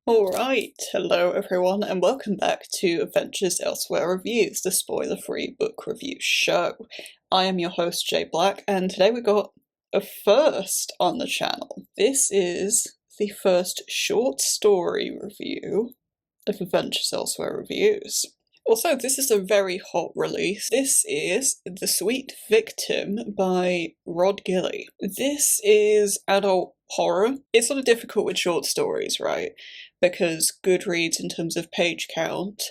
Alright, hello everyone and welcome back to Adventures Elsewhere Reviews, the spoiler-free book review show. I am your host Jay Black and today we got a first on the channel. This is the first short story review of Adventures Elsewhere Reviews. Also, this is a very hot release. This is The Sweet Victim by Rod Gilley. This is adult horror. It's sort of difficult with short stories, right? Because Goodreads, in terms of page count,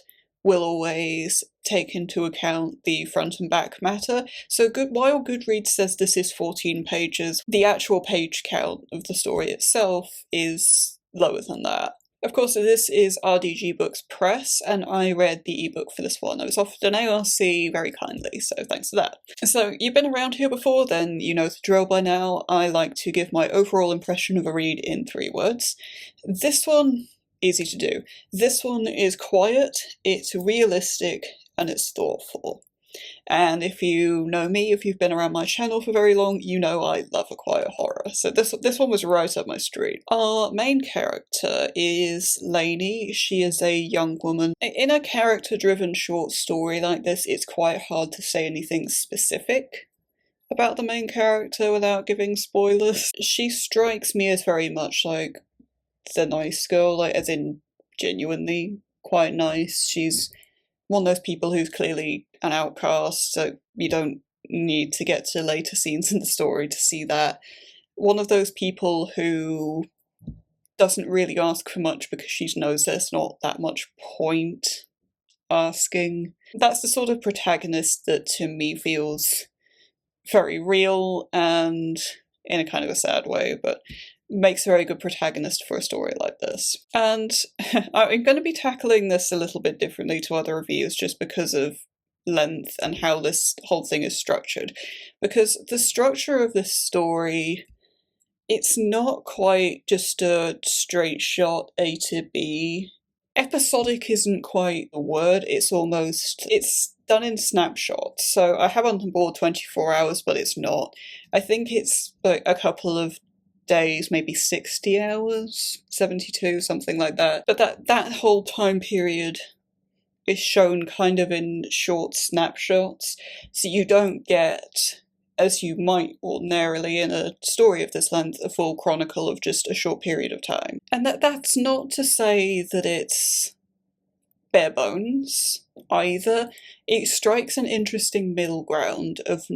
will always take into account the front and back matter. So while Goodreads says this is 14 pages, the actual page count of the story itself is lower than that. Of course, this is RDG Books Press, and I read the ebook for this one. I was offered an ARC very kindly, so thanks for that. So, you've been around here before, then you know the drill by now. I like to give my overall impression of a read in 3 words. This one, easy to do. This one is quiet, it's realistic, and it's thoughtful. And if you know me, if you've been around my channel for very long, you know I love a quiet horror. So this one was right up my street. Our main character is Lainey. She is a young woman. In a character-driven short story like this, it's quite hard to say anything specific about the main character without giving spoilers. She strikes me as very much like the nice girl, like as in genuinely quite nice. She's one of those people who's clearly an outcast, so you don't need to get to later scenes in the story to see that. One of those people who doesn't really ask for much because she knows there's not that much point asking. That's the sort of protagonist that to me feels very real and in a kind of a sad way, but makes a very good protagonist for a story like this. And I'm going to be tackling this a little bit differently to other reviews just because of length and how this whole thing is structured. Because the structure of this story, it's not quite just a straight shot A to B. Episodic isn't quite the word, it's done in snapshots. So I have on board 24 hours, but it's not. I think it's like a couple of days, maybe 60 hours, 72, something like that. But that whole time period is shown kind of in short snapshots, so you don't get, as you might ordinarily in a story of this length, a full chronicle of just a short period of time. And that's not to say that it's bare bones either. It strikes an interesting middle ground of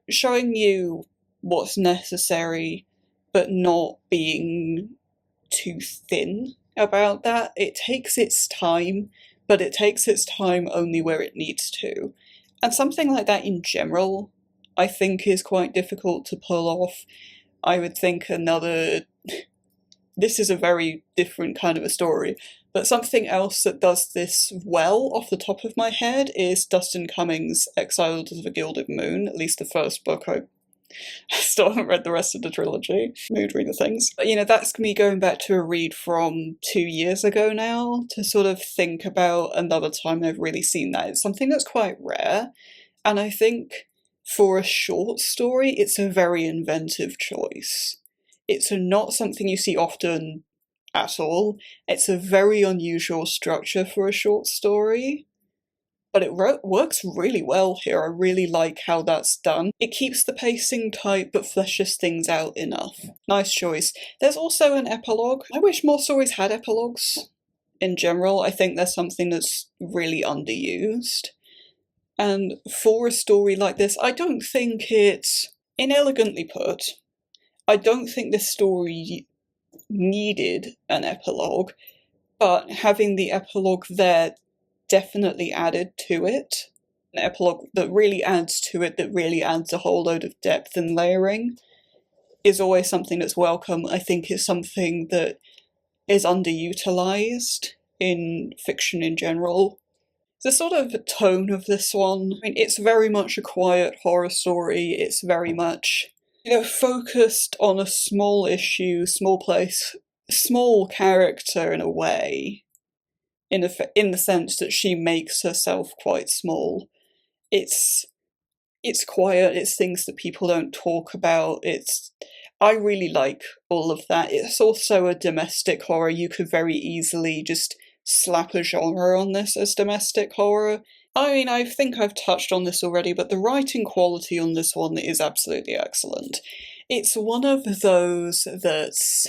showing you what's necessary, but not being too thin about that. It takes its time, but it takes its time only where it needs to. And something like that in general, I think is quite difficult to pull off. I would think this is a very different kind of a story, but something else that does this well off the top of my head is Dustin Cummings' Exiled of the Gilded Moon, at least the first book. I still haven't read the rest of the trilogy. Mood reader things. But, you know, that's me going back to a read from 2 years ago now to sort of think about another time I've really seen that. It's something that's quite rare, and I think for a short story, it's a very inventive choice. It's not something you see often at all. It's a very unusual structure for a short story. But it works really well here. I really like how that's done. It keeps the pacing tight but fleshes things out enough. Nice choice. There's also an epilogue. I wish more stories had epilogues in general. I think there's something that's really underused. And for a story like this, I don't think it's inelegantly put. I don't think this story needed an epilogue, but having the epilogue there definitely added to it. An epilogue that really adds to it, that really adds a whole load of depth and layering, is always something that's welcome. I think it's something that is underutilized in fiction in general. The sort of tone of this one, I mean, it's very much a quiet horror story. It's very much, focused on a small issue, small place, small character in a way. In the sense that she makes herself quite small. It's quiet, it's things that people don't talk about, I really like all of that. It's also a domestic horror. You could very easily just slap a genre on this as domestic horror. I mean, I think I've touched on this already, but the writing quality on this one is absolutely excellent. It's one of those that's...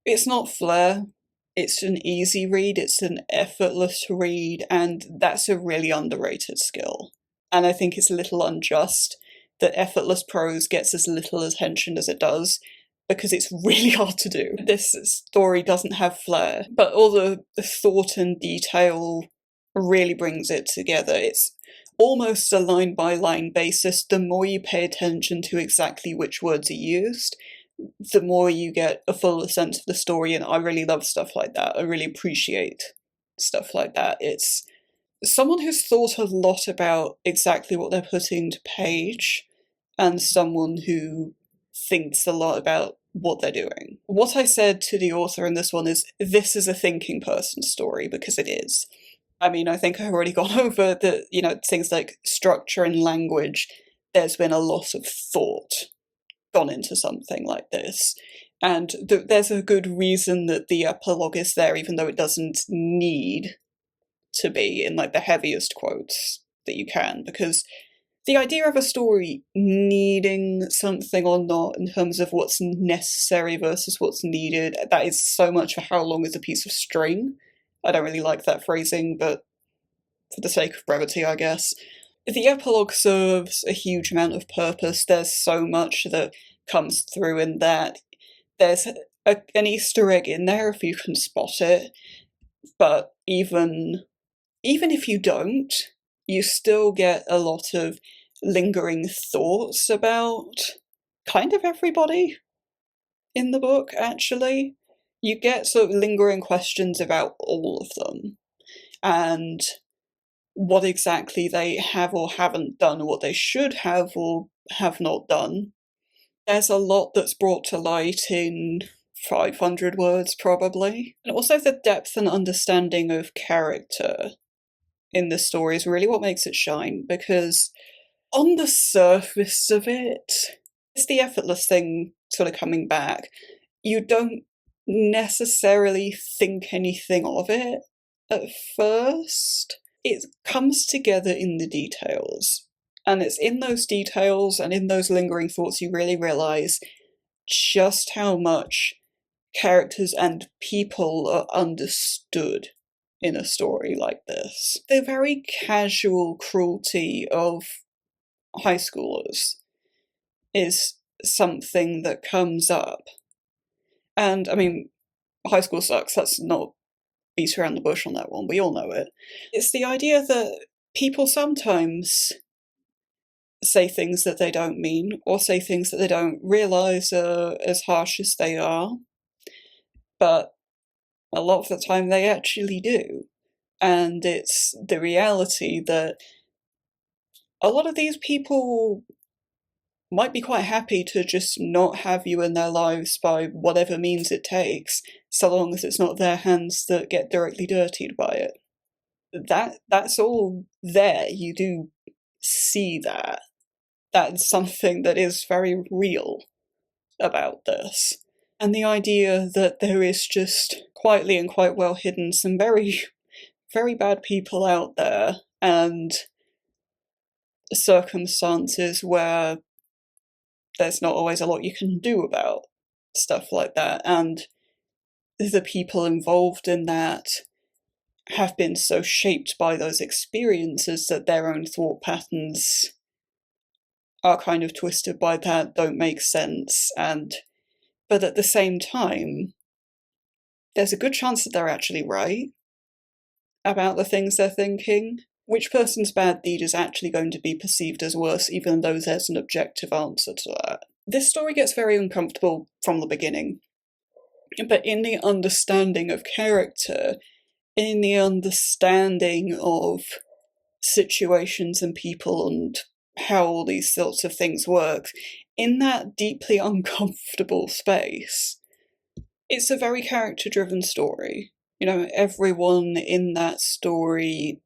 it's not flair, it's an easy read, it's an effortless read, and that's a really underrated skill. And I think it's a little unjust that effortless prose gets as little attention as it does, because it's really hard to do. This story doesn't have flair, but all the thought and detail really brings it together. It's almost a line-by-line basis. The more you pay attention to exactly which words are used, the more you get a fuller sense of the story, and I really love stuff like that. I really appreciate stuff like that. It's someone who's thought a lot about exactly what they're putting to page, and someone who thinks a lot about what they're doing. What I said to the author in this one is, this is a thinking person's story, because it is. I mean, I think I've already gone over the, things like structure and language. There's been a lot of thought gone into something like this. And there's a good reason that the epilogue is there, even though it doesn't need to be in like the heaviest quotes that you can, because the idea of a story needing something or not in terms of what's necessary versus what's needed, that is so much for how long is a piece of string. I don't really like that phrasing, but for the sake of brevity, I guess. The epilogue serves a huge amount of purpose. There's so much that comes through in that. There's an Easter egg in there if you can spot it, but even if you don't, you still get a lot of lingering thoughts about kind of everybody in the book, actually. You get sort of lingering questions about all of them, and what exactly they have or haven't done, or what they should have or have not done. There's a lot that's brought to light in 500 words, probably. And also the depth and understanding of character in this story is really what makes it shine, because on the surface of it, it's the effortless thing sort of coming back. You don't necessarily think anything of it at first. It comes together in the details. And it's in those details and in those lingering thoughts you really realise just how much characters and people are understood in a story like this. The very casual cruelty of high schoolers is something that comes up. And, I mean, high school sucks, let's not beat around the bush on that one, we all know it. It's the idea that people sometimes say things that they don't mean, or say things that they don't realise are as harsh as they are, but a lot of the time they actually do. And it's the reality that a lot of these people might be quite happy to just not have you in their lives by whatever means it takes, so long as it's not their hands that get directly dirtied by it. That's all there. You do see that. That's something that is very real about this. And the idea that there is just quietly and quite well hidden some very, very bad people out there, and circumstances where there's not always a lot you can do about stuff like that, and the people involved in that have been so shaped by those experiences that their own thought patterns are kind of twisted by that, don't make sense, but at the same time, there's a good chance that they're actually right about the things they're thinking. Which person's bad deed is actually going to be perceived as worse, even though there's an objective answer to that. This story gets very uncomfortable from the beginning, but in the understanding of character, in the understanding of situations and people and how all these sorts of things work, in that deeply uncomfortable space, it's a very character-driven story. Everyone in that story,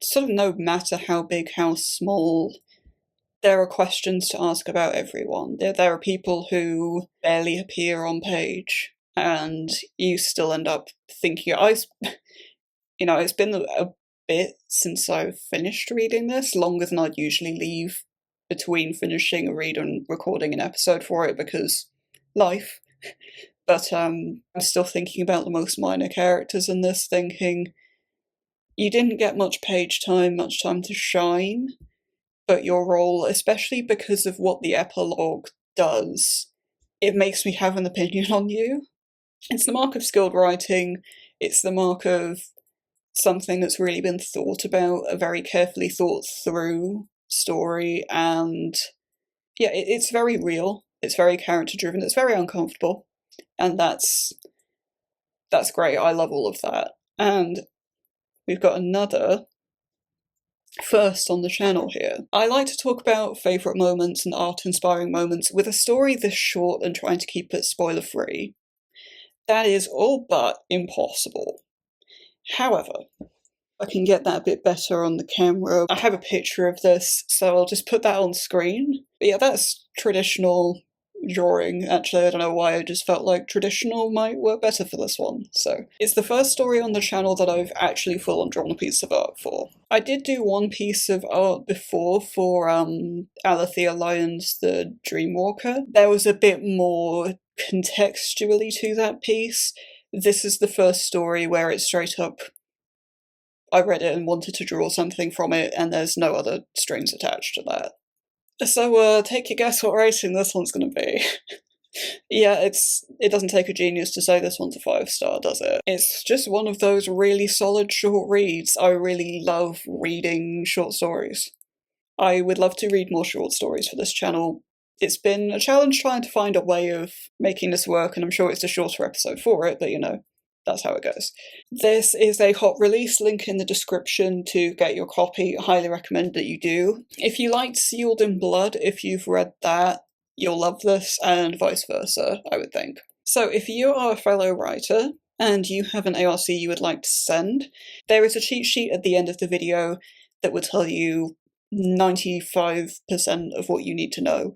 sort of no matter how big, how small, there are questions to ask about everyone. There are people who barely appear on page, and you still end up thinking, it's been a bit since I've finished reading this, longer than I'd usually leave between finishing a read and recording an episode for it, because life. But I'm still thinking about the most minor characters in this, thinking, you didn't get much page time, much time to shine, but your role, especially because of what the epilogue does, it makes me have an opinion on you. It's the mark of skilled writing, it's the mark of something that's really been thought about, a very carefully thought through story, and yeah, it's very real, it's very character driven, it's very uncomfortable, and that's great. I love all of that. And we've got another first on the channel here. I like to talk about favourite moments and art-inspiring moments with a story this short and trying to keep it spoiler-free. That is all but impossible. However, I can get that a bit better on the camera. I have a picture of this, so I'll just put that on screen. But yeah, that's traditional drawing. Actually, I don't know why, I just felt like traditional might work better for this one. So it's the first story on the channel that I've actually full-on drawn a piece of art for. I did do one piece of art before for Alethea Lyon's The Dreamwalker. There was a bit more contextually to that piece. This is the first story where it's straight up, I read it and wanted to draw something from it, and there's no other strings attached to that. So, take your guess what rating this one's gonna be. Yeah, it doesn't take a genius to say this one's a 5-star, does it? It's just one of those really solid short reads. I really love reading short stories. I would love to read more short stories for this channel. It's been a challenge trying to find a way of making this work, and I'm sure it's a shorter episode for it, but that's how it goes. This is a hot release, link in the description to get your copy. I highly recommend that you do. If you liked Sealed in Blood, if you've read that, you'll love this, and vice versa, I would think. So if you are a fellow writer and you have an ARC you would like to send, there is a cheat sheet at the end of the video that will tell you 95% of what you need to know.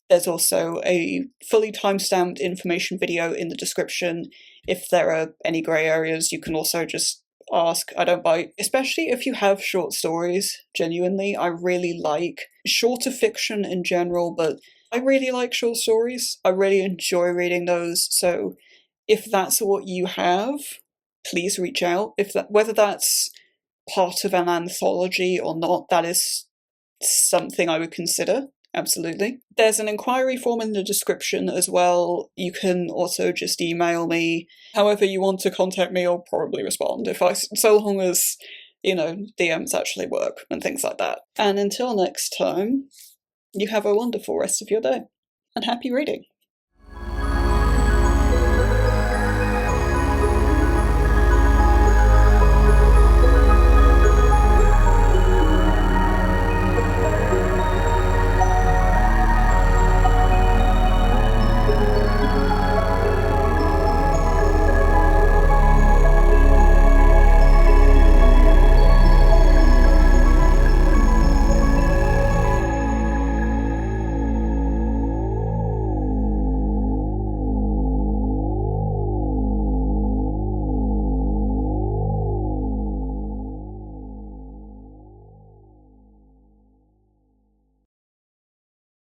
There's also a fully timestamped information video in the description. If there are any grey areas, you can also just ask. I don't bite. Especially if you have short stories, genuinely. I really like shorter fiction in general, but I really like short stories. I really enjoy reading those, so if that's what you have, please reach out. Whether that's part of an anthology or not, that is something I would consider. Absolutely. There's an inquiry form in the description as well. You can also just email me. However you want to contact me, I'll probably respond, so long as, DMs actually work and things like that. And until next time, you have a wonderful rest of your day, and happy reading.